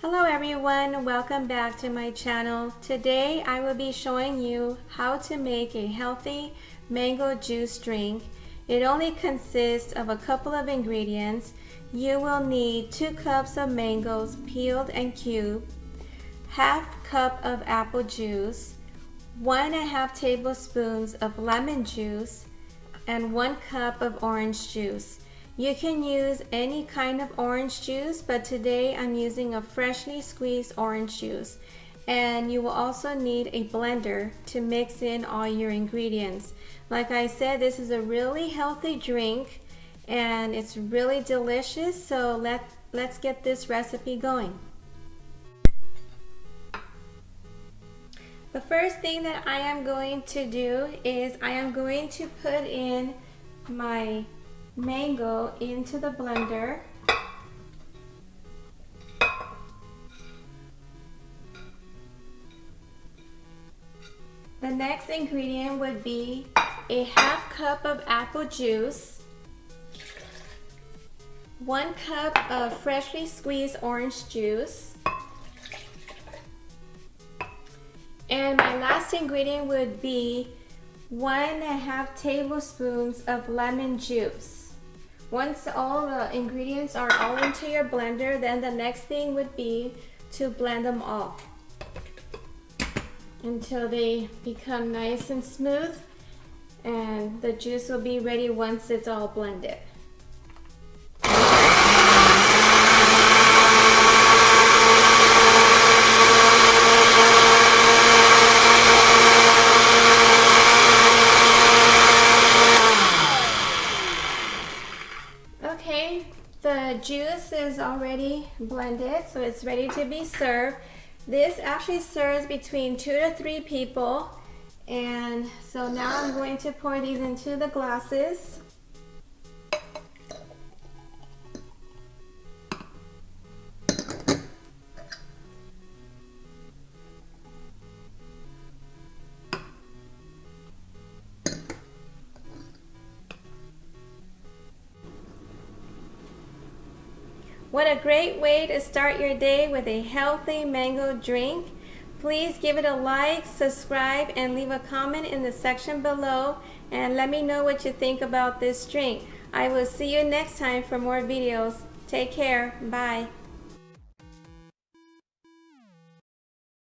Hello everyone, welcome back to my channel. Today I will be showing you how to make a healthy mango juice drink. It only consists of a couple of ingredients. You will need 2 cups of mangoes peeled and cubed, half cup of apple juice, 1.5 tablespoons of lemon juice, and 1 cup of orange juice. You can use any kind of orange juice, but today I'm using a freshly squeezed orange juice. And you will also need a blender to mix in all your ingredients. Like I said, this is a really healthy drink and it's really delicious, so let's get this recipe going. The first thing that I am going to do is I am going to put in my mango into the blender. The next ingredient would be a half cup of apple juice, 1 cup of freshly squeezed orange juice, and my last ingredient would be 1.5 tablespoons of lemon juice. Once all the ingredients are all into your blender, then the next thing would be to blend them all until they become nice and smooth, and the juice will be ready once it's all blended. Okay, the juice is already blended, so it's ready to be served. This actually serves between 2 to 3 people, and so now I'm going to pour these into the glasses. What a great way to start your day with a healthy mango drink. Please give it a like, subscribe, and leave a comment in the section below and let me know what you think about this drink. I will see you next time for more videos. Take care. Bye.